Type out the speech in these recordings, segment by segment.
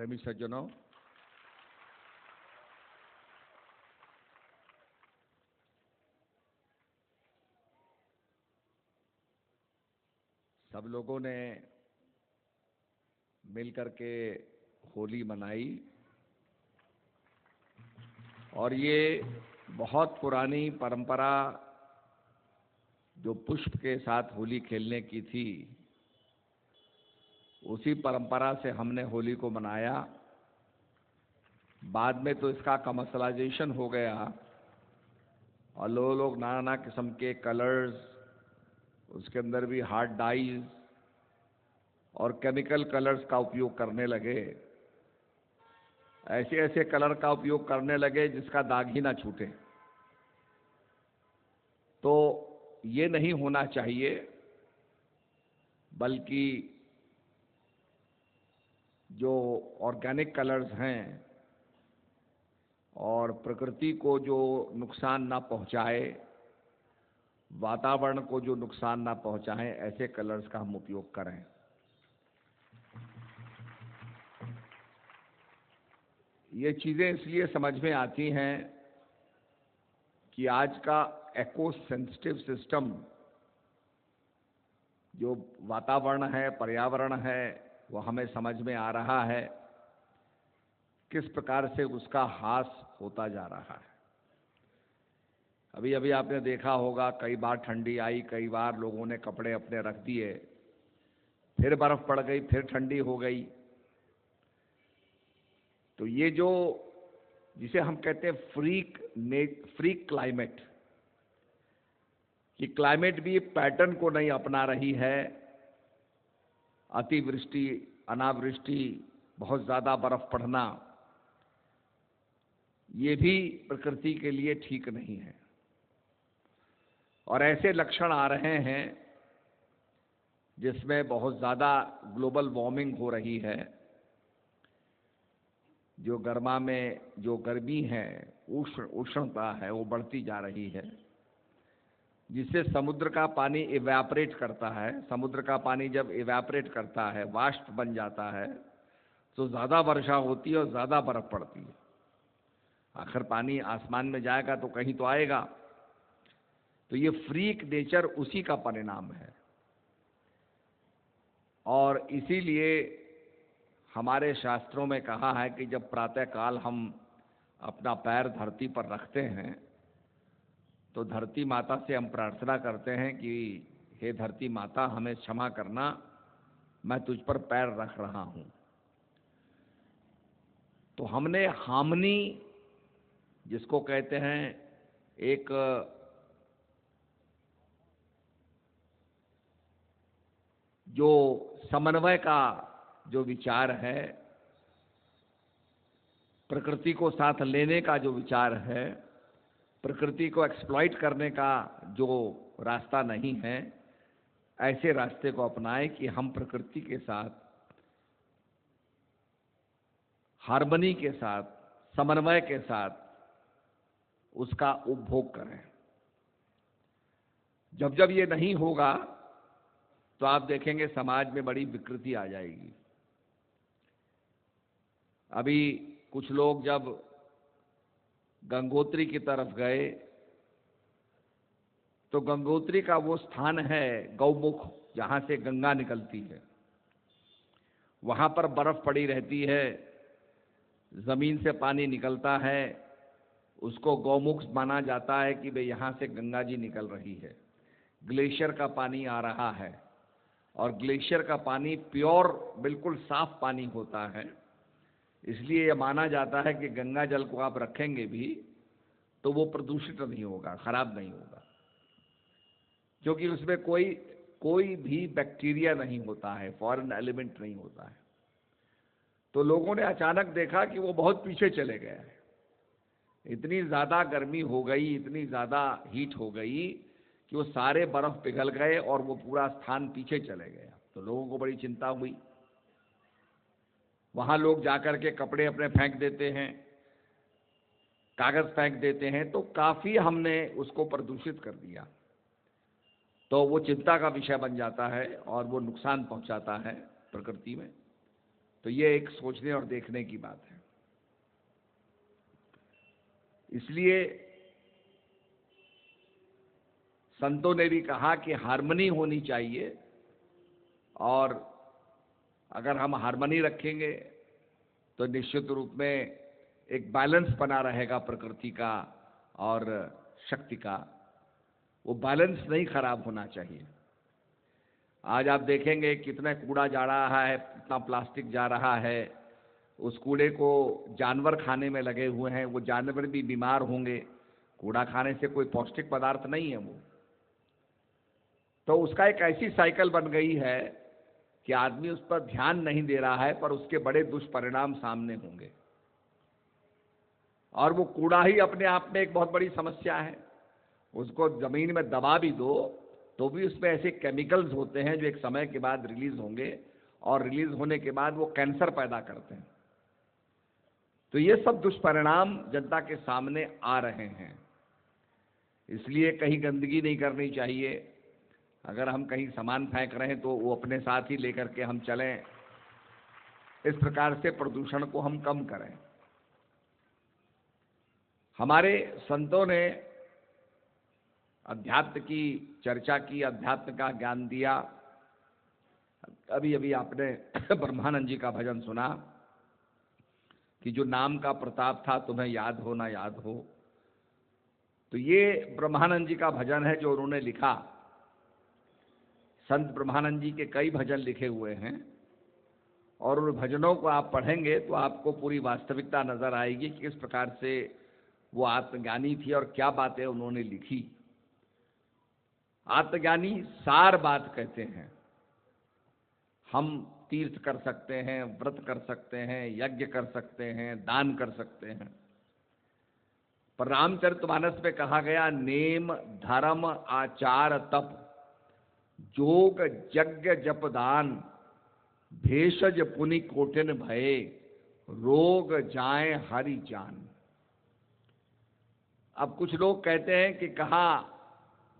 प्रेमी सज्जनों, सब लोगों ने मिलकर के होली मनाई और ये बहुत पुरानी परंपरा जो पुष्प के साथ होली खेलने की थी, उसी परंपरा से हमने होली को मनाया। बाद में तो इसका कमर्शलाइजेशन हो गया और लोग नाना किस्म के कलर्स, उसके अंदर भी हार्ड डाइज और केमिकल कलर्स का उपयोग करने लगे। ऐसे ऐसे कलर का उपयोग करने लगे जिसका दाग ही ना छूटे। तो ये नहीं होना चाहिए, बल्कि जो ऑर्गेनिक कलर्स हैं और प्रकृति को जो नुकसान ना पहुंचाए, वातावरण को जो नुकसान ना पहुंचाएं, ऐसे कलर्स का हम उपयोग करें। ये चीज़ें इसलिए समझ में आती हैं कि आज का एको सेंसिटिव सिस्टम, जो वातावरण है, पर्यावरण है, वो हमें समझ में आ रहा है किस प्रकार से उसका ह्रास होता जा रहा है। अभी अभी आपने देखा होगा, कई बार ठंडी आई, कई बार लोगों ने कपड़े अपने रख दिए, फिर बर्फ पड़ गई, फिर ठंडी हो गई। तो ये जो जिसे हम कहते हैं फ्रीक क्लाइमेट, कि क्लाइमेट भी पैटर्न को नहीं अपना रही है। अतिवृष्टि, अनावृष्टि, बहुत ज़्यादा बर्फ पड़ना, ये भी प्रकृति के लिए ठीक नहीं है। और ऐसे लक्षण आ रहे हैं जिसमें बहुत ज़्यादा ग्लोबल वार्मिंग हो रही है। जो गर्मी है, उष्णता है, वो बढ़ती जा रही है, जिससे समुद्र का पानी इवेपोरेट करता है। समुद्र का पानी जब इवेपोरेट करता है, वाष्प बन जाता है, तो ज़्यादा वर्षा होती है और ज़्यादा बर्फ पड़ती है। आखिर पानी आसमान में जाएगा तो कहीं तो आएगा। तो ये फ्रीक नेचर उसी का परिणाम है। और इसीलिए हमारे शास्त्रों में कहा है कि जब प्रातःकाल हम अपना पैर धरती पर रखते हैं तो धरती माता से हम प्रार्थना करते हैं कि हे धरती माता, हमें क्षमा करना, मैं तुझ पर पैर रख रहा हूं। तो हमने हार्मनी, जिसको कहते हैं एक जो समन्वय का जो विचार है, प्रकृति को साथ लेने का जो विचार है, प्रकृति को एक्सप्लॉइट करने का जो रास्ता नहीं है, ऐसे रास्ते को अपनाएं कि हम प्रकृति के साथ, हार्मनी के साथ, समन्वय के साथ उसका उपभोग करें। जब जब ये नहीं होगा तो आप देखेंगे समाज में बड़ी विकृति आ जाएगी। अभी कुछ लोग जब गंगोत्री की तरफ गए तो गंगोत्री का वो स्थान है गौमुख, जहां से गंगा निकलती है। वहां पर बर्फ पड़ी रहती है, जमीन से पानी निकलता है, उसको गौमुख माना जाता है कि भाई यहां से गंगा जी निकल रही है। ग्लेशियर का पानी आ रहा है और ग्लेशियर का पानी प्योर, बिल्कुल साफ पानी होता है। इसलिए यह माना जाता है कि गंगा जल को आप रखेंगे भी तो वो प्रदूषित नहीं होगा, खराब नहीं होगा, क्योंकि उसमें कोई भी बैक्टीरिया नहीं होता है, फॉरेन एलिमेंट नहीं होता है। तो लोगों ने अचानक देखा कि वो बहुत पीछे चले गए हैं। इतनी ज़्यादा गर्मी हो गई, इतनी ज़्यादा हीट हो गई कि वो सारे बर्फ पिघल गए और वो पूरा स्थान पीछे चले गया। तो लोगों को बड़ी चिंता हुई। वहां लोग जाकर के कपड़े अपने फेंक देते हैं, कागज फेंक देते हैं, तो काफी हमने उसको प्रदूषित कर दिया। तो वो चिंता का विषय बन जाता है और वो नुकसान पहुंचाता है प्रकृति में। तो ये एक सोचने और देखने की बात है। इसलिए संतों ने भी कहा कि हार्मनी होनी चाहिए, और अगर हम हार्मनी रखेंगे तो निश्चित रूप में एक बैलेंस बना रहेगा प्रकृति का और शक्ति का। वो बैलेंस नहीं खराब होना चाहिए। आज आप देखेंगे कितना कूड़ा जा रहा है, कितना प्लास्टिक जा रहा है, उस कूड़े को जानवर खाने में लगे हुए हैं, वो जानवर भी बीमार होंगे। कूड़ा खाने से कोई पौष्टिक पदार्थ नहीं है वो। तो उसका एक ऐसी साइकिल बन गई है कि आदमी उस पर ध्यान नहीं दे रहा है, पर उसके बड़े दुष्परिणाम सामने होंगे। और वो कूड़ा ही अपने आप में एक बहुत बड़ी समस्या है। उसको जमीन में दबा भी दो तो भी उसमें ऐसे केमिकल्स होते हैं जो एक समय के बाद रिलीज होंगे, और रिलीज होने के बाद वो कैंसर पैदा करते हैं। तो ये सब दुष्परिणाम जनता के सामने आ रहे हैं। इसलिए कहीं गंदगी नहीं करनी चाहिए। अगर हम कहीं सामान फेंक रहे हैं तो वो अपने साथ ही लेकर के हम चलें। इस प्रकार से प्रदूषण को हम कम करें। हमारे संतों ने अध्यात्म की चर्चा की, अध्यात्म का ज्ञान दिया। अभी अभी आपने ब्रह्मानंद जी का भजन सुना कि जो नाम का प्रताप था तुम्हें याद हो ना याद हो। तो ये ब्रह्मानंद जी का भजन है जो उन्होंने लिखा। संत ब्रह्मानंद जी के कई भजन लिखे हुए हैं, और उन भजनों को आप पढ़ेंगे तो आपको पूरी वास्तविकता नजर आएगी कि किस प्रकार से वो आत्मज्ञानी थी और क्या बातें उन्होंने लिखी। आत्मज्ञानी सार बात कहते हैं। हम तीर्थ कर सकते हैं, व्रत कर सकते हैं, यज्ञ कर सकते हैं, दान कर सकते हैं, पर रामचरितमानस में कहा गया नेम धर्म आचार तप जोग यज्ञ जप दान भेषज पुनि कोटिन भये रोग जाए हरि जान। अब कुछ लोग कहते हैं कि कहा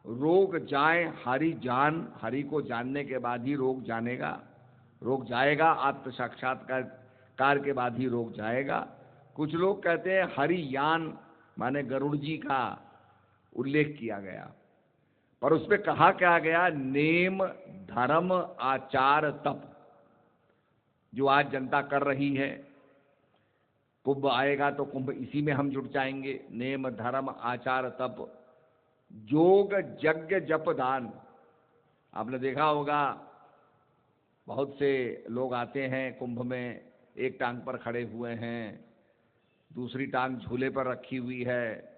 रोग जाए हरि जान, हरि को जानने के बाद ही रोग जानेगा, रोग जाएगा, आत्म साक्षात्कार के बाद ही रोग जाएगा। कुछ लोग कहते हैं हरि यान, माने गरुड़ जी का उल्लेख किया गया, पर उसमें कहा क्या गया, नेम धर्म आचार तप। जो आज जनता कर रही है, कुंभ आएगा तो कुंभ इसी में हम जुट जाएंगे। नेम धर्म आचार तप जोग यज्ञ जप दान। आपने देखा होगा बहुत से लोग आते हैं कुंभ में, एक टांग पर खड़े हुए हैं, दूसरी टांग झूले पर रखी हुई है।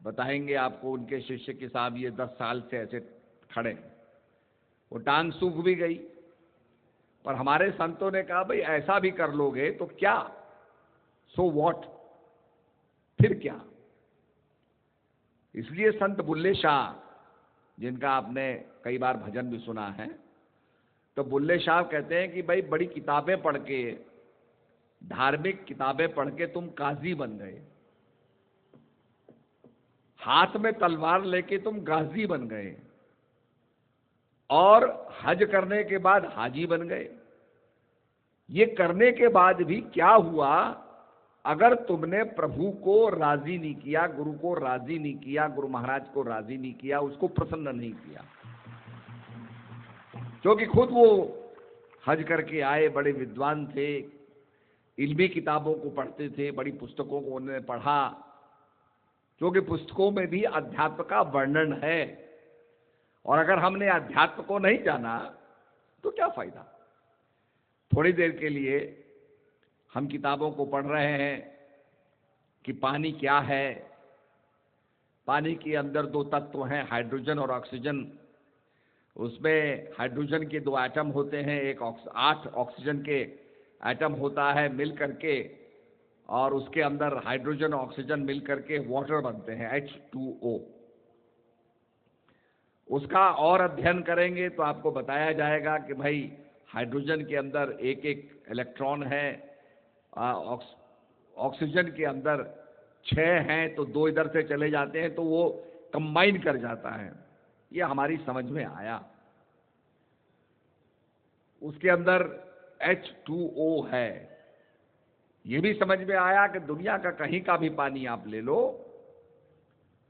बताएंगे आपको उनके शिष्य के साहब ये 10 साल से ऐसे खड़े, वो टांग सूख भी गई। पर हमारे संतों ने कहा भाई ऐसा भी कर लोगे तो क्या, सो व्हाट, फिर क्या। इसलिए संत बुल्ले शाह, जिनका आपने कई बार भजन भी सुना है, तो बुल्ले शाह कहते हैं कि भाई बड़ी किताबें पढ़ के, धार्मिक किताबें पढ़ के तुम काजी बन गए, हाथ में तलवार लेके तुम गाजी बन गए, और हज करने के बाद हाजी बन गए। ये करने के बाद भी क्या हुआ, अगर तुमने प्रभु को राजी नहीं किया, गुरु को राजी नहीं किया, गुरु महाराज को राजी नहीं किया, उसको प्रसन्न नहीं किया। क्योंकि खुद वो हज करके आए, बड़े विद्वान थे, इल्मी किताबों को पढ़ते थे, बड़ी पुस्तकों को उन्होंने पढ़ा, क्योंकि पुस्तकों में भी अध्यात्म का वर्णन है। और अगर हमने अध्यात्म को नहीं जाना तो क्या फायदा। थोड़ी देर के लिए हम किताबों को पढ़ रहे हैं कि पानी क्या है, पानी के अंदर 2 तत्व हैं, हाइड्रोजन और ऑक्सीजन। उसमें हाइड्रोजन के 2 एटम होते हैं, 8 ऑक्सीजन के एटम होता है मिल करके, और उसके अंदर हाइड्रोजन ऑक्सीजन मिल करके वाटर बनते हैं, H2O। उसका और अध्ययन करेंगे तो आपको बताया जाएगा कि भाई हाइड्रोजन के अंदर एक इलेक्ट्रॉन है, ऑक्सीजन के अंदर 6 हैं, तो 2 इधर से चले जाते हैं तो वो कंबाइन कर जाता है। ये हमारी समझ में आया। उसके अंदर H2O है। ये भी समझ में आया कि दुनिया का कहीं का भी पानी आप ले लो,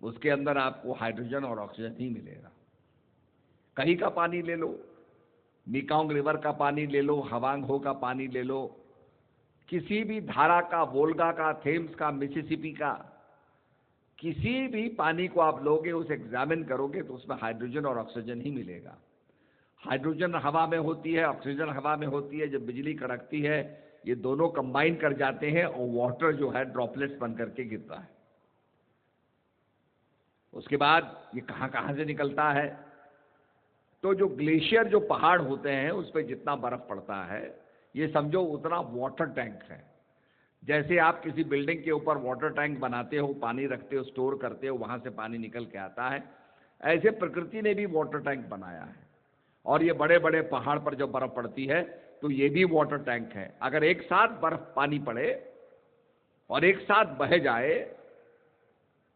उसके अंदर आपको हाइड्रोजन और ऑक्सीजन ही मिलेगा। कहीं का पानी ले लो, मेकॉन्ग रिवर का पानी ले लो, हवांग हो का पानी ले लो, किसी भी धारा का, वोल्गा का, थेम्स का, मिसिसिपी का, किसी भी पानी को आप लोगे, उसे एग्जामिन करोगे तो उसमें हाइड्रोजन और ऑक्सीजन ही मिलेगा। हाइड्रोजन हवा में होती है, ऑक्सीजन हवा में होती है। जब बिजली कड़कती है, ये दोनों कंबाइन कर जाते हैं और वाटर जो है ड्रॉपलेट्स बन करके गिरता है। उसके बाद ये कहाँ कहाँ से निकलता है? तो जो ग्लेशियर, जो पहाड़ होते हैं, उस पर जितना बर्फ पड़ता है, ये समझो उतना वाटर टैंक है। जैसे आप किसी बिल्डिंग के ऊपर वाटर टैंक बनाते हो, पानी रखते हो, स्टोर करते हो, वहां से पानी निकल के आता है, ऐसे प्रकृति ने भी वाटर टैंक बनाया है। और ये बड़े बड़े पहाड़ पर जब बर्फ पड़ती है तो ये भी वाटर टैंक है। अगर एक साथ बर्फ पानी पड़े और एक साथ बह जाए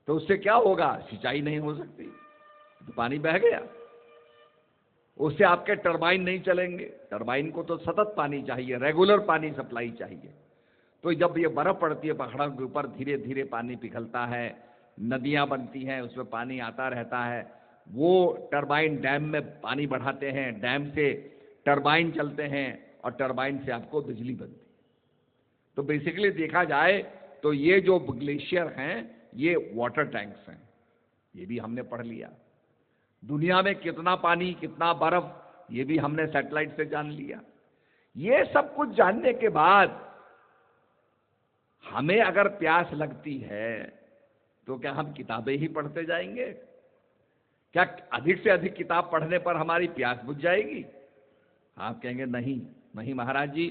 तो उससे क्या होगा? सिंचाई नहीं हो सकती, तो पानी बह गया। उससे आपके टरबाइन नहीं चलेंगे। टरबाइन को तो सतत पानी चाहिए, रेगुलर पानी सप्लाई चाहिए। तो जब ये बर्फ पड़ती है पहाड़ों के ऊपर, धीरे धीरे पानी पिघलता है, नदियां बनती हैं, उसमें पानी आता रहता है। वो टरबाइन डैम में पानी बढ़ाते हैं, डैम से टरबाइन चलते हैं और टरबाइन से आपको बिजली बनती है। तो बेसिकली देखा जाए तो ये जो ग्लेशियर हैं, ये वाटर टैंक्स हैं। ये भी हमने पढ़ लिया। दुनिया में कितना पानी, कितना बर्फ, ये भी हमने सैटेलाइट से जान लिया। ये सब कुछ जानने के बाद हमें अगर प्यास लगती है तो क्या हम किताबें ही पढ़ते जाएंगे? क्या अधिक से अधिक किताब पढ़ने पर हमारी प्यास बुझ जाएगी? आप कहेंगे नहीं नहीं महाराज जी,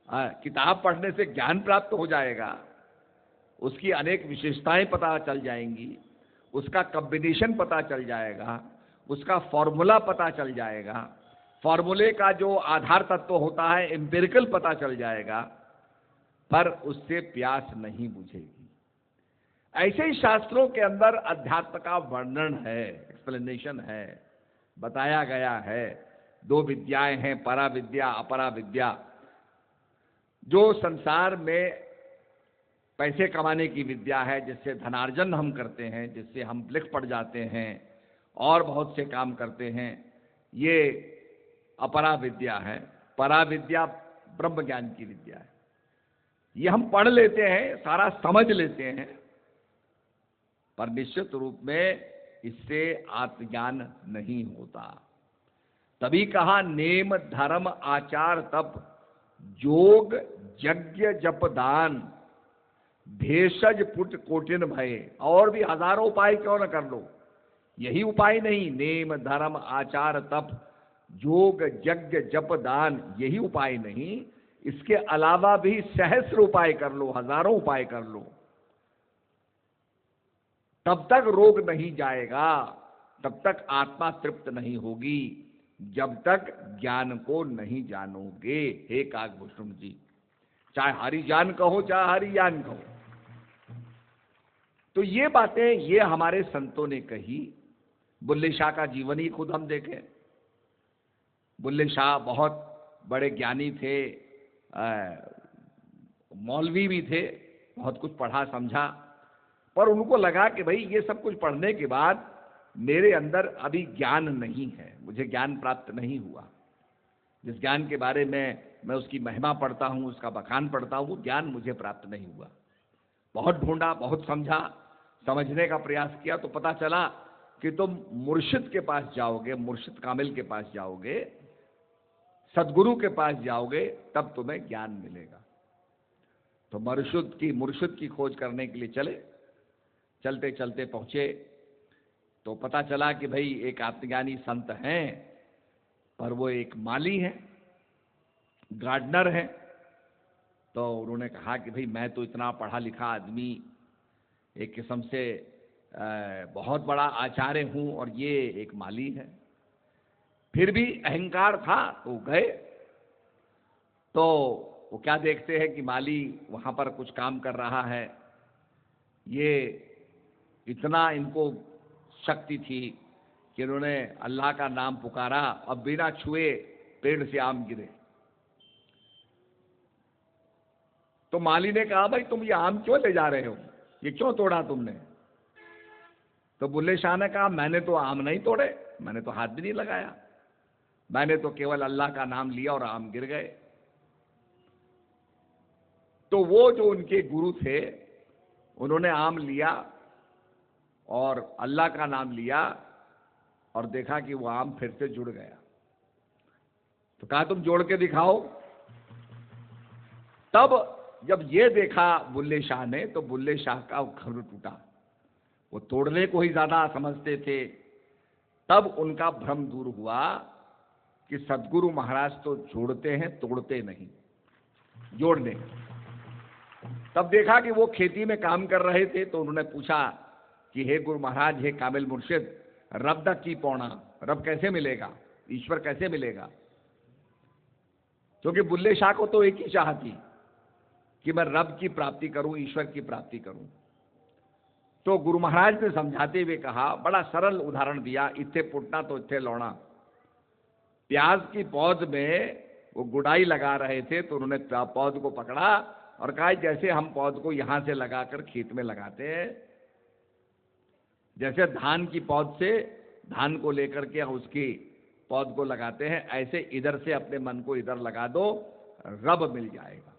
किताब पढ़ने से ज्ञान प्राप्त हो जाएगा, उसकी अनेक विशेषताएं पता चल जाएंगी, उसका कॉम्बिनेशन पता चल जाएगा, उसका फॉर्मूला पता चल जाएगा, फॉर्मूले का जो आधार तत्व होता है एम्पिरिकल पता चल जाएगा, पर उससे प्यास नहीं बुझेगी। ऐसे ही शास्त्रों के अंदर अध्यात्म का वर्णन है, एक्सप्लेनेशन है, बताया गया है। दो विद्याएं हैं, परा विद्या, अपरा विद्या। जो संसार में पैसे कमाने की विद्या है, जिससे धनार्जन हम करते हैं, जिससे हम लिख पढ़ जाते हैं और बहुत से काम करते हैं, ये अपरा विद्या है। परा विद्या ब्रह्म ज्ञान की विद्या है। ये हम पढ़ लेते हैं, सारा समझ लेते हैं, पर निश्चित रूप में इससे आत्मज्ञान नहीं होता। तभी कहा नेम धर्म आचार तप जोग यज्ञ जप दान भेषज पुट कोटिन भय। और भी हजारों उपाय क्यों न कर लो, यही उपाय नहीं। नेम धर्म आचार तप जोग यज्ञ जप दान, यही उपाय नहीं, इसके अलावा भी सहस्र उपाय कर लो, हजारों उपाय कर लो, तब तक रोग नहीं जाएगा, तब तक आत्मा तृप्त नहीं होगी, जब तक ज्ञान को नहीं जानोगे। हे काकभूषण जी, चाहे हरि जान कहो, चाहे हरि ज्ञान कहो। तो ये बातें ये हमारे संतों ने कही। बुल्ले शाह का जीवन ही खुद हम देखें। बुल्ले शाह बहुत बड़े ज्ञानी थे, मौलवी भी थे, बहुत कुछ पढ़ा समझा, पर उनको लगा कि भाई ये सब कुछ पढ़ने के बाद मेरे अंदर अभी ज्ञान नहीं है, मुझे ज्ञान प्राप्त नहीं हुआ। जिस ज्ञान के बारे में मैं उसकी महिमा पढ़ता हूँ, उसका बखान पढ़ता हूँ, ज्ञान मुझे प्राप्त नहीं हुआ। बहुत ढूंढा, बहुत समझा, समझने का प्रयास किया, तो पता चला कि तुम मुर्शिद के पास जाओगे, मुर्शिद कामिल के पास जाओगे, सदगुरु के पास जाओगे, तब तुम्हें ज्ञान मिलेगा। तो मुर्शिद की खोज करने के लिए चले। चलते चलते पहुंचे तो पता चला कि भाई एक आत्मज्ञानी संत हैं, पर वो एक माली हैं, गार्डनर हैं। तो उन्होंने कहा कि भाई मैं तो इतना पढ़ा लिखा आदमी, एक किस्म से बहुत बड़ा आचार्य हूं, और ये एक माली है। फिर भी अहंकार था तो गए। तो वो क्या देखते हैं कि माली वहां पर कुछ काम कर रहा है, ये इतना इनको शक्ति थी कि उन्होंने अल्लाह का नाम पुकारा और बिना छुए पेड़ से आम गिरे। तो माली ने कहा, भाई तुम ये आम क्यों ले जा रहे हो, ये क्यों तोड़ा तुमने? तो बुल्ले शाह ने कहा, मैंने तो आम नहीं तोड़े, मैंने तो हाथ भी नहीं लगाया, मैंने तो केवल अल्लाह का नाम लिया और आम गिर गए। तो वो जो उनके गुरु थे, उन्होंने आम लिया और अल्लाह का नाम लिया और देखा कि वो आम फिर से जुड़ गया। तो कहा, तुम जोड़ के दिखाओ। तब जब ये देखा बुल्ले शाह ने, तो बुल्ले शाह का घर टूटा। वो तोड़ने को ही ज्यादा समझते थे। तब उनका भ्रम दूर हुआ कि सदगुरु महाराज तो जोड़ते हैं, तोड़ते नहीं, जोड़ने। तब देखा कि वो खेती में काम कर रहे थे, तो उन्होंने पूछा कि हे गुरु महाराज, हे कामिल मुर्शिद, रब दा की पौना, रब कैसे मिलेगा, ईश्वर कैसे मिलेगा? क्योंकि बुल्ले शाह को तो एक ही चाह थी कि मैं रब की प्राप्ति करूं, ईश्वर की प्राप्ति करूं। तो गुरु महाराज ने समझाते हुए कहा, बड़ा सरल उदाहरण दिया, इत्थे पुटना तो इत्थे लौना। प्याज की पौध में वो गुड़ाई लगा रहे थे, तो उन्होंने पौध को पकड़ा और कहा, जैसे हम पौध को यहां से लगाकर खेत में लगाते हैं, जैसे धान की पौध से धान को लेकर के उसकी पौध को लगाते हैं, ऐसे इधर से अपने मन को इधर लगा दो, रब मिल जाएगा।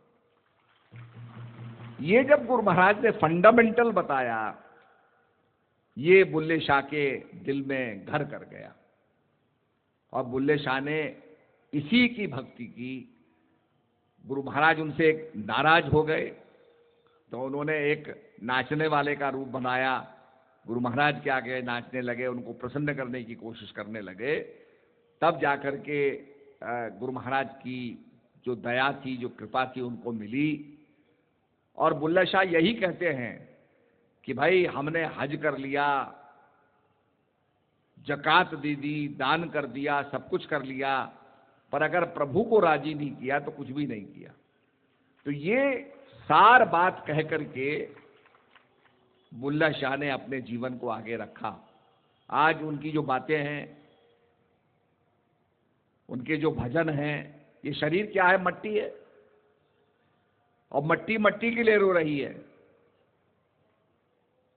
ये जब गुरु महाराज ने फंडामेंटल बताया, ये बुल्ले शाह के दिल में घर कर गया और बुल्ले शाह ने इसी की भक्ति की। गुरु महाराज उनसे एक नाराज हो गए, तो उन्होंने एक नाचने वाले का रूप बनाया। गुरु महाराज के आगे नाचने लगे, उनको प्रसन्न करने की कोशिश करने लगे। तब जाकर के गुरु महाराज की जो दया थी, जो कृपा थी, उनको मिली। और बुल्ले शाह यही कहते हैं कि भाई हमने हज कर लिया, जकात दे दी, दान कर दिया, सब कुछ कर लिया, पर अगर प्रभु को राजी नहीं किया तो कुछ भी नहीं किया। तो ये सार बात कह करके बुल्ले शाह ने अपने जीवन को आगे रखा। आज उनकी जो बातें हैं, उनके जो भजन हैं, ये शरीर क्या है, मट्टी है, और मट्टी मट्टी के लिए रो रही है।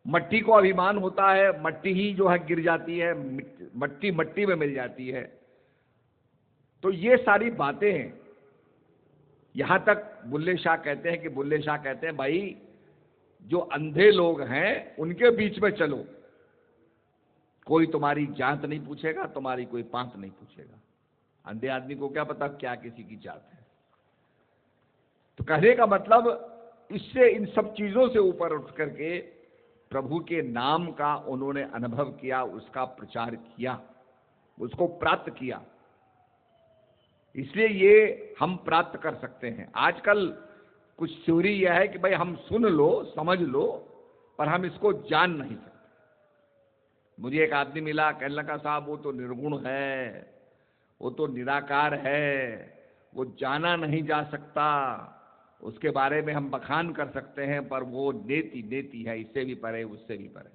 मट्टी को अभिमान होता है, मट्टी ही जो है गिर जाती है, मट्टी मट्टी में मिल जाती है। तो ये सारी बातें, यहां तक बुल्ले शाह कहते हैं कि बुल्ले शाह कहते हैं, भाई जो अंधे लोग हैं उनके बीच में चलो, कोई तुम्हारी जात नहीं पूछेगा, तुम्हारी कोई पांत नहीं पूछेगा। अंधे आदमी को क्या पता क्या किसी की जात है। तो कहने का मतलब, इससे इन सब चीजों से ऊपर उठ करके प्रभु के नाम का उन्होंने अनुभव किया, उसका प्रचार किया, उसको प्राप्त किया। इसलिए ये हम प्राप्त कर सकते हैं। आजकल कुछ थ्योरी यह है कि भाई हम सुन लो, समझ लो, पर हम इसको जान नहीं सकते। मुझे एक आदमी मिला, कहने लगा, साहब वो तो निर्गुण है, वो तो निराकार है, वो जाना नहीं जा सकता, उसके बारे में हम बखान कर सकते हैं, पर वो नेति नेति है, इससे भी परे, उससे भी परे।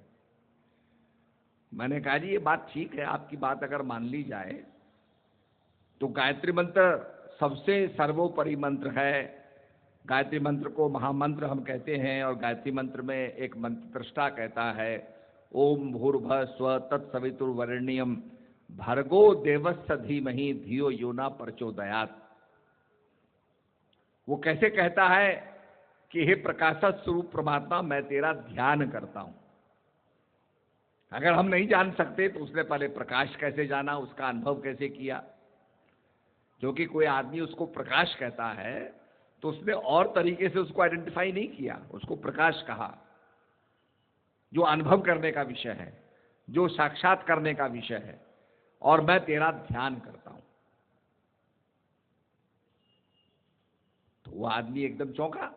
मैंने कहा, जी ये बात ठीक है, आपकी बात अगर मान ली जाए तो गायत्री मंत्र सबसे सर्वोपरि मंत्र है। गायत्री मंत्र को महामंत्र हम कहते हैं, और गायत्री मंत्र में एक मंत्र दृष्टा कहता है, ओम भूर्भुवः स्वः तत्सवितुर्वरेण्यं भर्गो देवस्य धीमहि धियो यो न प्रचोदयात्। वो कैसे कहता है कि हे प्रकाशक स्वरूप परमात्मा, मैं तेरा ध्यान करता हूं। अगर हम नहीं जान सकते तो उसने पहले प्रकाश कैसे जाना, उसका अनुभव कैसे किया। क्योंकि कोई आदमी उसको प्रकाश कहता है तो उसने और तरीके से उसको आइडेंटिफाई नहीं किया, उसको प्रकाश कहा, जो अनुभव करने का विषय है, जो साक्षात करने का विषय है। और मैं तेरा ध्यान करता हूं। तो वो आदमी एकदम चौंका।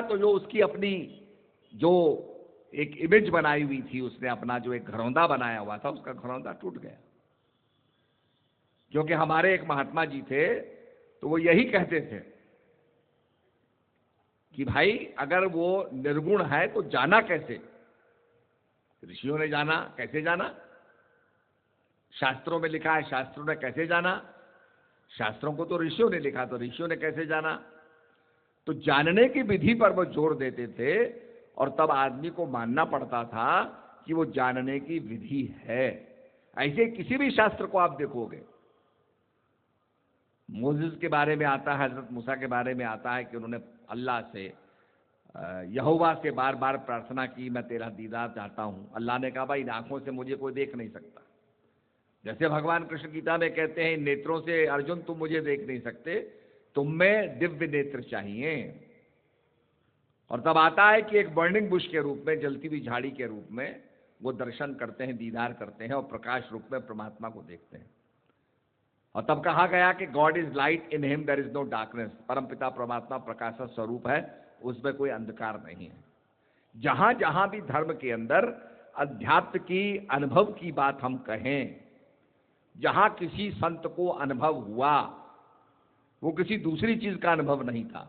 तो जो उसकी अपनी जो एक इमेज बनाई हुई थी, उसने अपना जो एक घरौंदा बनाया हुआ था, उसका घरौंदा टूट गया। क्योंकि हमारे एक महात्मा जी थे, तो वो यही कहते थे कि भाई अगर वो निर्गुण है तो जाना कैसे। ऋषियों ने जाना, कैसे जाना, शास्त्रों में लिखा है, शास्त्रों ने कैसे जाना। शास्त्रों को तो ऋषियों ने लिखा, तो ऋषियों ने कैसे जाना? तो जानने की विधि पर वो जोर देते थे, और तब आदमी को मानना पड़ता था कि वो जानने की विधि है। ऐसे किसी भी शास्त्र को आप देखोगे, मोसेस के बारे में आता है, हजरत मूसा के बारे में आता है कि उन्होंने अल्लाह से, यहोवा से बार बार प्रार्थना की, मैं तेरा दीदार चाहता हूं। अल्लाह ने कहा, भाई इन आंखों से मुझे कोई देख नहीं सकता। जैसे भगवान कृष्ण गीता में कहते हैं, इन नेत्रों से अर्जुन तुम मुझे देख नहीं सकते, तुम में दिव्य नेत्र चाहिए। और तब आता है कि एक बर्निंग बुश के रूप में, जलती हुई झाड़ी के रूप में वो दर्शन करते हैं, दीदार करते हैं, और प्रकाश रूप में परमात्मा को देखते हैं। और तब कहा गया कि God is light, in him there is no darkness. परमपिता परमात्मा प्रकाश स्वरूप है, उसमें कोई अंधकार नहीं है। जहां जहां भी धर्म के अंदर अध्यात्म की अनुभव की बात हम कहें, जहां किसी संत को अनुभव हुआ, वो किसी दूसरी चीज का अनुभव नहीं था,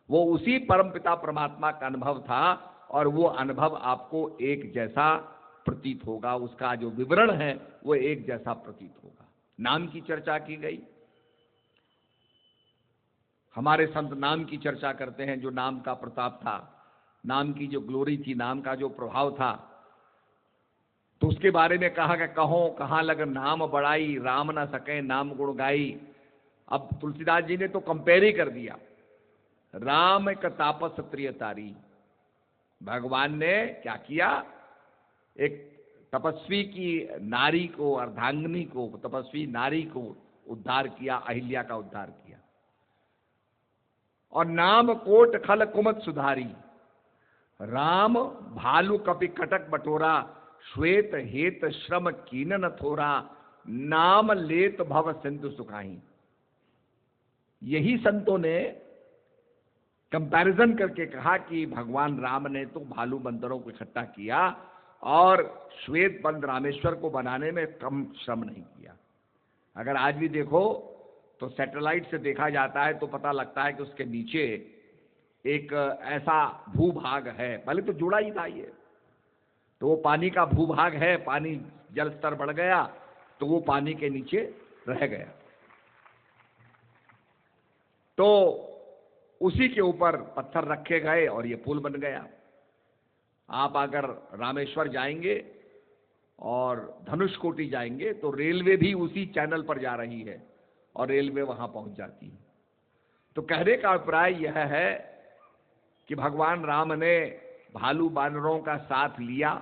वो उसी परमपिता परमात्मा का अनुभव था, और वो अनुभव आपको एक जैसा प्रतीत होगा, उसका जो विवरण है वो एक जैसा प्रतीत होगा। नाम की चर्चा की गई, हमारे संत नाम की चर्चा करते हैं, जो नाम का प्रताप था, नाम की जो ग्लोरी थी, नाम का जो प्रभाव था, तो उसके बारे में कहा कि कहो कहाँ लग नाम बड़ाई, राम न सके नाम गुण गाई। अब तुलसीदास जी ने तो कंपेयर ही कर दिया, राम एक तापस प्रिय तारी। भगवान ने क्या किया, एक तपस्वी की नारी को, अर्धांगिनी को, तपस्वी नारी को उद्धार किया, अहिल्या का उद्धार किया। और नाम कोट खल कुमत सुधारी, राम भालू कपि कटक बटोरा, श्वेत हेत श्रम कीनन थोरा, नाम लेत भव सिंधु सुखाई। यही संतों ने कंपैरिजन करके कहा कि भगवान राम ने तो भालू बंदरों को इकट्ठा किया, और श्वेत बंद रामेश्वर को बनाने में कम श्रम नहीं किया। अगर आज भी देखो तो सैटेलाइट से देखा जाता है तो पता लगता है कि उसके नीचे एक ऐसा भूभाग है, पहले तो जुड़ा ही था ये, तो वो पानी का भूभाग है, पानी जल स्तर बढ़ गया तो वो पानी के नीचे रह गया, तो उसी के ऊपर पत्थर रखे गए और ये पुल बन गया। आप अगर रामेश्वर जाएंगे और धनुषकोटी जाएंगे तो रेलवे भी उसी चैनल पर जा रही है और रेलवे वहां पहुंच जाती है। तो कहने का अभिप्राय यह है कि भगवान राम ने भालू बानरों का साथ लिया,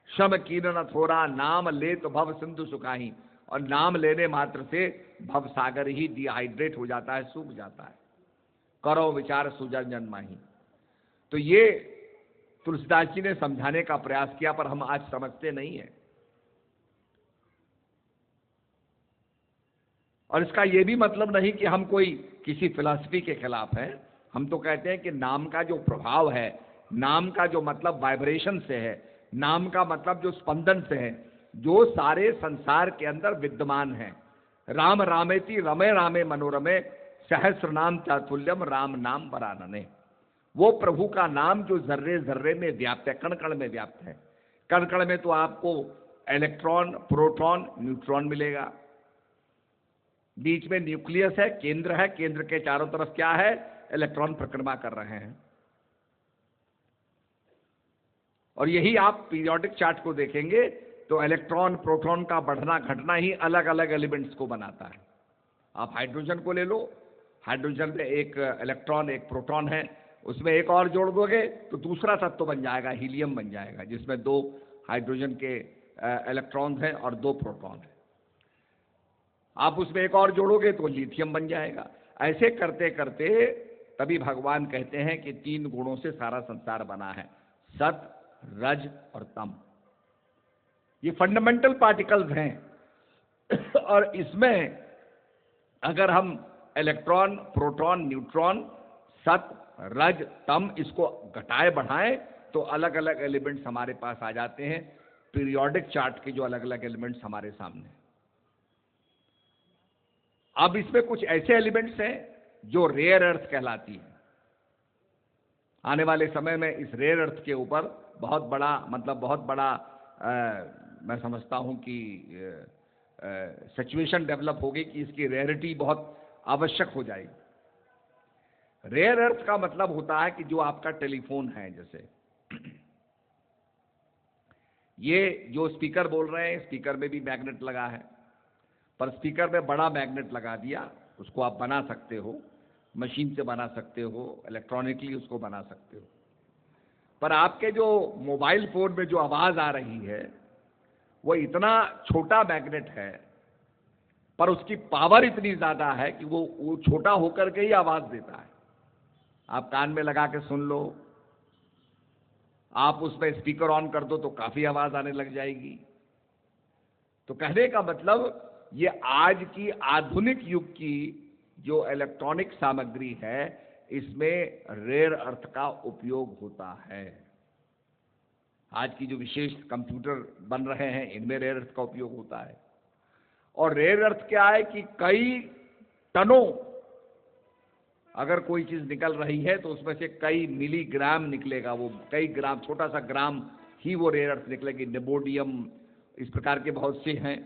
शम कीन थोड़ा नाम ले तो भव सिंधु सुखाही, और नाम लेने मात्र से भव सागर ही डिहाइड्रेट हो जाता है, सूख जाता है। करो विचार सुजन जन माही। तो ये तुलसीदास जी ने समझाने का प्रयास किया, पर हम आज समझते नहीं है। और इसका यह भी मतलब नहीं कि हम कोई किसी फिलॉसफी के खिलाफ हैं। हम तो कहते हैं कि नाम का जो प्रभाव है, नाम का जो मतलब वाइब्रेशन से है, नाम का मतलब जो स्पंदन से है, जो सारे संसार के अंदर विद्यमान है। राम रामेति रमे रामे मनोरमे, सहस्र नाम चातुल्यम राम नाम वरानने। वो प्रभु का नाम जो जर्रे जर्रे में व्याप्त है, कण कण में व्याप्त है। कण कण में तो आपको इलेक्ट्रॉन, प्रोटॉन, न्यूट्रॉन मिलेगा, बीच में न्यूक्लियस है, केंद्र है, केंद्र के चारों तरफ क्या है, इलेक्ट्रॉन परिक्रमा कर रहे हैं। और यही आप पीरियोडिक चार्ट को देखेंगे तो इलेक्ट्रॉन प्रोटॉन का बढ़ना घटना ही अलग अलग एलिमेंट्स को बनाता है। आप हाइड्रोजन को ले लो, हाइड्रोजन में एक इलेक्ट्रॉन एक प्रोटॉन है, उसमें एक और जोड़ दोगे तो दूसरा तत्व बन जाएगा, हीलियम बन जाएगा, जिसमें 2 हाइड्रोजन के इलेक्ट्रॉन्स हैं और 2 प्रोटॉन हैं। आप उसमें एक और जोड़ोगे तो लिथियम बन जाएगा। ऐसे करते करते तभी भगवान कहते हैं कि 3 गुणों से सारा संसार बना है, सत, रज और तम। ये फंडामेंटल पार्टिकल्स हैं। और इसमें अगर हम इलेक्ट्रॉन, प्रोटॉन, न्यूट्रॉन, सत, रज, तम इसको घटाए बढ़ाएं तो अलग अलग एलिमेंट्स हमारे पास आ जाते हैं, पीरियोडिक चार्ट के जो अलग अलग एलिमेंट्स हमारे सामने। अब इसमें कुछ ऐसे एलिमेंट्स हैं जो रेयर अर्थ कहलाती है। आने वाले समय में इस रेयर अर्थ के ऊपर बहुत बड़ा मैं समझता हूं कि सिचुएशन डेवलप होगी कि इसकी रेयरिटी बहुत आवश्यक हो जाएगी। रेयर अर्थ का मतलब होता है कि जो आपका टेलीफोन है, जैसे ये जो स्पीकर बोल रहे हैं, स्पीकर में भी मैग्नेट लगा है, पर स्पीकर में बड़ा मैग्नेट लगा दिया, उसको आप बना सकते हो, मशीन से बना सकते हो, इलेक्ट्रॉनिकली उसको बना सकते हो। पर आपके जो मोबाइल फोन में जो आवाज आ रही है वो इतना छोटा मैग्नेट है, पर उसकी पावर इतनी ज्यादा है कि वो छोटा होकर के ही आवाज देता है। आप कान में लगा के सुन लो, आप उसमें स्पीकर ऑन कर दो तो काफी आवाज आने लग जाएगी। तो कहने का मतलब ये आज की आधुनिक युग की जो इलेक्ट्रॉनिक सामग्री है, इसमें रेयर अर्थ का उपयोग होता है। आज की जो विशेष कंप्यूटर बन रहे हैं, इनमें रेयर अर्थ का उपयोग होता है। और रेयर अर्थ क्या है कि कई टनों अगर कोई चीज निकल रही है तो उसमें से कई मिलीग्राम निकलेगा, वो कई ग्राम, छोटा सा ग्राम ही वो रेयर अर्थ निकलेगी। निबोडियम, इस प्रकार के बहुत से हैं।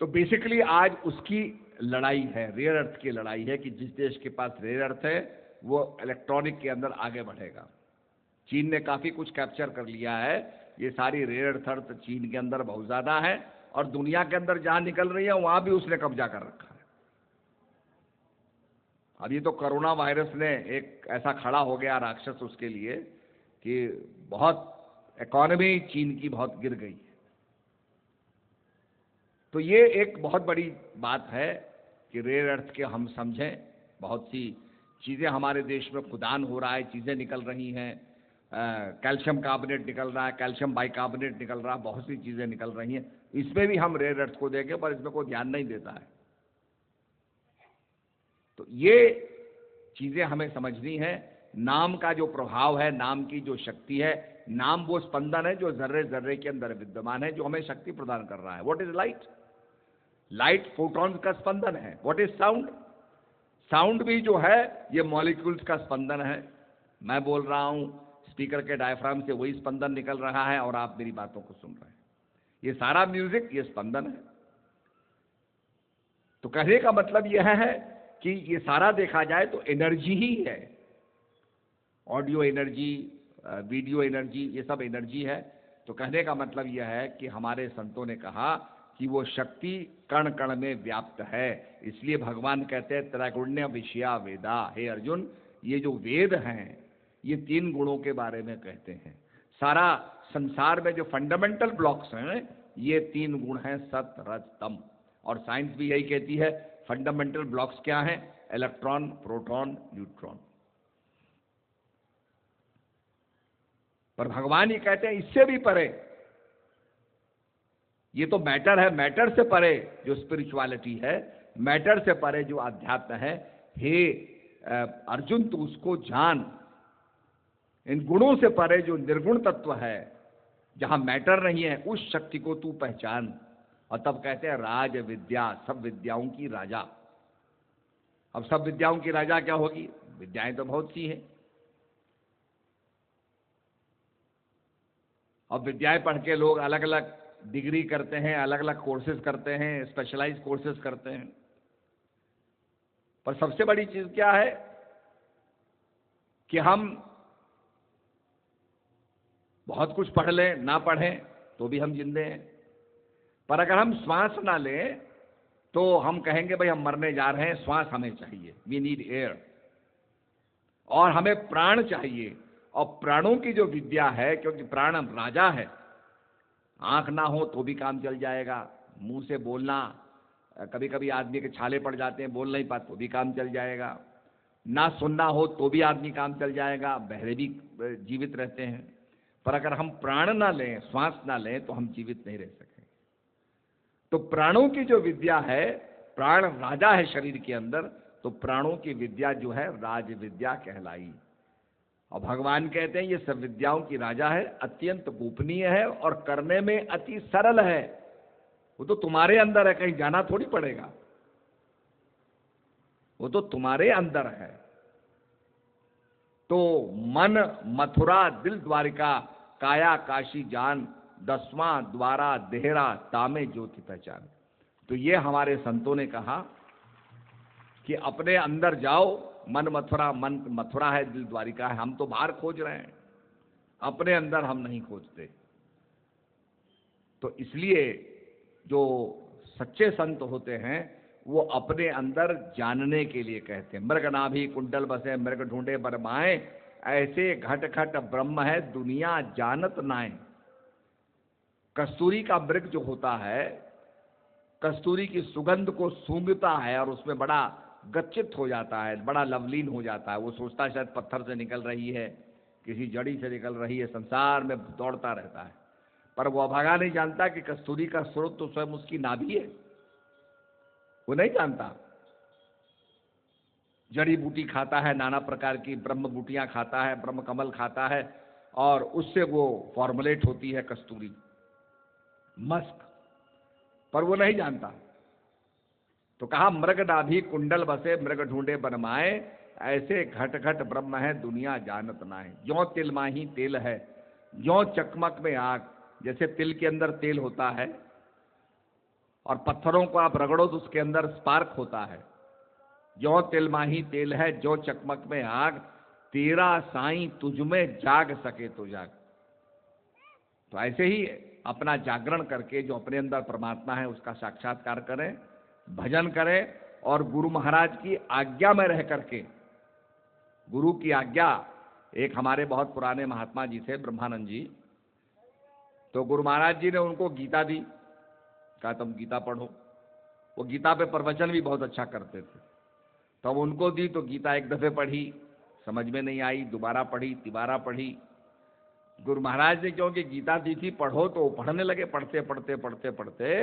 तो बेसिकली आज उसकी लड़ाई है, रेयर अर्थ की लड़ाई है कि जिस देश के पास रेयर अर्थ है वो इलेक्ट्रॉनिक के अंदर आगे बढ़ेगा। चीन ने काफी कुछ कैप्चर कर लिया है। ये सारी रेयर अर्थ चीन के अंदर बहुत ज्यादा है, और दुनिया के अंदर जहां निकल रही है वहां भी उसने कब्जा कर रखा है। अब ये तो कोरोना वायरस ने एक ऐसा खड़ा हो गया राक्षस उसके लिए कि बहुत इकोनॉमी चीन की बहुत गिर गई है। तो ये एक बहुत बड़ी बात है कि रेयर अर्थ के हम समझें। बहुत सी चीजें हमारे देश में खुदान हो रहा है, चीजें निकल रही हैं, कैल्शियम कार्बोनेट निकल रहा है, कैल्शियम बाइकार्बोनेट निकल रहा है, बहुत सी चीजें निकल रही हैं। इसमें भी हम रेयर अर्थ को देंगे, पर इसमें कोई ध्यान नहीं देता है। तो ये चीजें हमें समझनी है। नाम का जो प्रभाव है, नाम की जो शक्ति है, नाम वो स्पंदन है जो जर्रे जर्रे के अंदर विद्यमान है, जो हमें शक्ति प्रदान कर रहा है। What is light? Light photons का स्पंदन है। What is sound? साउंड भी जो है ये मॉलिक्यूल्स का स्पंदन है। मैं बोल रहा हूं, स्पीकर के डायफ्राम से वही स्पंदन निकल रहा है और आप मेरी बातों को सुन रहे हैं। ये सारा म्यूजिक ये स्पंदन है। तो कहने का मतलब यह है कि ये सारा देखा जाए तो एनर्जी ही है। ऑडियो एनर्जी, वीडियो एनर्जी, ये सब एनर्जी है। तो कहने का मतलब यह है कि हमारे संतों ने कहा कि वो शक्ति कण कण में व्याप्त है। इसलिए भगवान कहते हैं त्रैगुण्य विषया वेदा। हे अर्जुन, ये जो वेद हैं ये 3 गुणों के बारे में कहते हैं। सारा संसार में जो फंडामेंटल ब्लॉक्स हैं ये 3 गुण हैं, सत रज तम। और साइंस भी यही कहती है फंडामेंटल ब्लॉक्स क्या हैं? Electron, proton, neutron. पर भगवान ये कहते हैं इससे भी परे, ये तो मैटर है, मैटर से परे जो स्पिरिचुअलिटी है, मैटर से परे जो अध्यात्म है, हे अर्जुन तू उसको जान। इन गुणों से परे जो निर्गुण तत्व है, जहां मैटर नहीं है, उस शक्ति को तू पहचान। और तब कहते हैं राज विद्या, सब विद्याओं की राजा। अब सब विद्याओं की राजा क्या होगी? विद्याएं तो बहुत सी हैं। अब विद्याएं पढ़ के लोग अलग अलग डिग्री करते हैं, अलग अलग कोर्सेज करते हैं, स्पेशलाइज कोर्सेज करते हैं। पर सबसे बड़ी चीज क्या है कि हम बहुत कुछ पढ़ लें, ना पढ़ें तो भी हम जिंदे हैं। पर अगर हम श्वास ना लें तो हम कहेंगे भाई हम मरने जा रहे हैं, श्वास हमें चाहिए, वी नीड एयर। और हमें प्राण चाहिए। और प्राणों की जो विद्या है, क्योंकि प्राण राजा है, आंख ना हो तो भी काम चल जाएगा, मुंह से बोलना, कभी कभी आदमी के छाले पड़ जाते हैं, बोल नहीं पाते तो भी काम चल जाएगा, ना सुनना हो तो भी आदमी काम चल जाएगा, बहरे भी जीवित रहते हैं। पर अगर हम प्राण ना लें, श्वास ना लें तो हम जीवित नहीं रह सकें। तो प्राणों की जो विद्या है, प्राण राजा है शरीर के अंदर, तो प्राणों की विद्या जो है राज विद्या कहलाई। और भगवान कहते हैं ये सब विद्याओं की राजा है, अत्यंत गोपनीय है और करने में अति सरल है। वो तो तुम्हारे अंदर है, कहीं जाना थोड़ी पड़ेगा, वो तो तुम्हारे अंदर है। तो मन मथुरा, दिल द्वारिका, काया काशी जान, 10वां द्वारा देहरा तामे ज्योति पहचान। तो ये हमारे संतों ने कहा कि अपने अंदर जाओ, मन मथुरा है, दिल द्वारिका है। हम तो बाहर खोज रहे हैं, अपने अंदर हम नहीं खोजते। तो इसलिए जो सच्चे संत होते हैं वो अपने अंदर जानने के लिए कहते हैं। मृग नाभि कुंडल बसे मृग ढूंढे बरमाए, ऐसे घट घट ब्रह्म है दुनिया जानत नाए। कस्तूरी का मृग जो होता है, कस्तूरी की सुगंध को सूंघता है और उसमें बड़ा गच्चित हो जाता है, बड़ा लवलीन हो जाता है। वो सोचता है शायद पत्थर से निकल रही है, किसी जड़ी से निकल रही है, संसार में दौड़ता रहता है। पर वो अभागा नहीं जानता कि कस्तूरी का स्रोत तो स्वयं उसकी नाभि है, वो नहीं जानता। जड़ी बूटी खाता है, नाना प्रकार की ब्रह्म बूटियां खाता है, ब्रह्म कमल खाता है, और उससे वो फॉर्मुलेट होती है कस्तूरी, मस्क, पर वो नहीं जानता। तो कहा मृग नाभि कुंडल बसे मृग ढूंढे बनमाए, ऐसे घट घट ब्रह्म है दुनिया जानत नाए। ज्यों तिल माही तेल है, ज्यों चकमक में आग। जैसे तिल के अंदर तेल होता है और पत्थरों को आप रगड़ो तो उसके अंदर स्पार्क होता है। ज्यों तिल माही तेल है, ज्यों चकमक में आग, तेरा साईं तुझ में जाग सके तो जाग। तो ऐसे ही अपना जागरण करके जो अपने अंदर परमात्मा है उसका साक्षात्कार करें, भजन करें, और गुरु महाराज की आज्ञा में रह करके, गुरु की आज्ञा। एक हमारे बहुत पुराने महात्मा जी थे, ब्रह्मानंद जी, तो गुरु महाराज जी ने उनको गीता दी, कहा तुम गीता पढ़ो। वो गीता पे प्रवचन भी बहुत अच्छा करते थे। तो अब उनको दी तो गीता एक दफे पढ़ी, समझ में नहीं आई, दोबारा पढ़ी, तिबारा पढ़ी। गुरु महाराज ने क्योंकि गीता दी थी पढ़ो, तो वो पढ़ने लगे। पढ़ते पढ़ते पढ़ते पढ़ते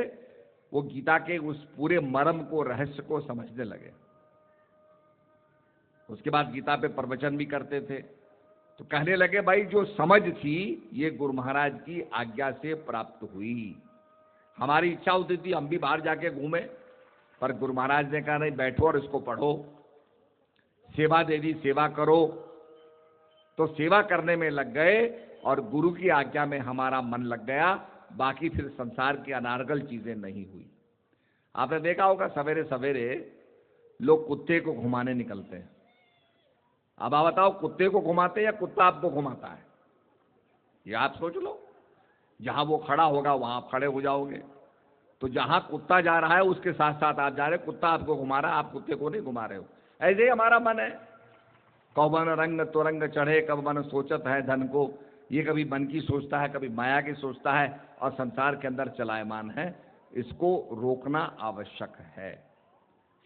वो गीता के उस पूरे मर्म को, रहस्य को समझने लगे। उसके बाद गीता पे प्रवचन भी करते थे। तो कहने लगे भाई जो समझ थी ये गुरु महाराज की आज्ञा से प्राप्त हुई। हमारी इच्छा होती थी हम भी बाहर जाके घूमे, पर गुरु महाराज ने कहा नहीं, बैठो और इसको पढ़ो, सेवा दे दी, सेवा करो। तो सेवा करने में लग गए और गुरु की आज्ञा में हमारा मन लग गया। बाकी फिर संसार की अनार्गल चीजें नहीं हुई। आपने देखा होगा सवेरे सवेरे लोग कुत्ते को घुमाने निकलते हैं। अब आप बताओ, कुत्ते को घुमाते हैं या कुत्ता आपको घुमाता है? ये आप सोच लो। जहां वो खड़ा होगा वहां आप खड़े हो जाओगे। तो जहां कुत्ता जा रहा है उसके साथ साथ आप जा रहे हो। कुत्ता आपको घुमा रहा है, आप कुत्ते को नहीं घुमा रहे हो। ऐसे ही हमारा मन है। कौवन रंग तो रंग चढ़े, कब मन सोचत है धन को। ये कभी मन की सोचता है, कभी माया की सोचता है, और संसार के अंदर चलायमान है। इसको रोकना आवश्यक है।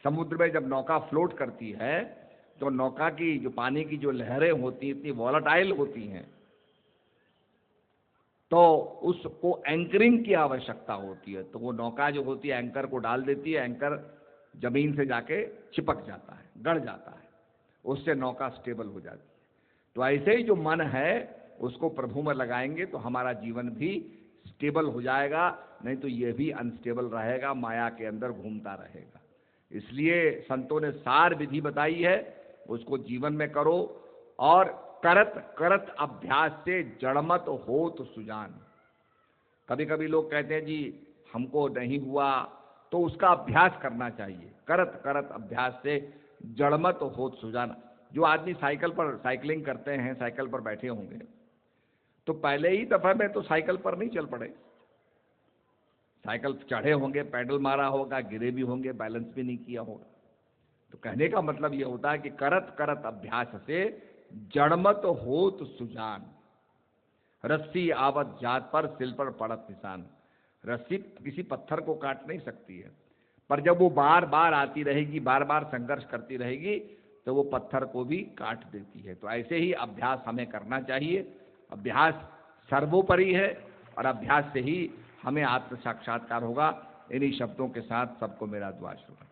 समुद्र में जब नौका फ्लोट करती है तो नौका की जो पानी की जो लहरें होती हैं इतनी वॉलेटाइल होती हैं, तो उसको एंकरिंग की आवश्यकता होती है। तो वो नौका जो होती है एंकर को डाल देती है, एंकर जमीन से जाके चिपक जाता है, गड़ जाता है, उससे नौका स्टेबल हो जाती है। तो ऐसे ही जो मन है उसको प्रभु में लगाएंगे तो हमारा जीवन भी स्टेबल हो जाएगा, नहीं तो ये भी अनस्टेबल रहेगा, माया के अंदर घूमता रहेगा। इसलिए संतों ने सार विधि बताई है, उसको जीवन में करो। और करत करत अभ्यास से जड़मत होत सुजान। कभी कभी लोग कहते हैं जी हमको नहीं हुआ, तो उसका अभ्यास करना चाहिए। करत करत अभ्यास से जड़मत होत सुजान। जो आदमी साइकिल पर साइकिलिंग करते हैं, साइकिल पर बैठे होंगे, तो पहले ही दफा में तो साइकिल पर नहीं चल पड़े। साइकिल चढ़े होंगे, पैडल मारा होगा, गिरे भी होंगे, बैलेंस भी नहीं किया होगा। तो कहने का मतलब यह होता है कि करत करत अभ्यास से जड़मत होत सुजान। रस्सी आवत जात पर सिल पर पड़त निशान। रस्सी किसी पत्थर को काट नहीं सकती है, पर जब वो बार बार आती रहेगी, बार बार संघर्ष करती रहेगी, तो वो पत्थर को भी काट देती है। तो ऐसे ही अभ्यास हमें करना चाहिए। अभ्यास सर्वोपरि है और अभ्यास से ही हमें आत्म साक्षात्कार होगा। इन्हीं शब्दों के साथ सबको मेरा दुआ शुरू।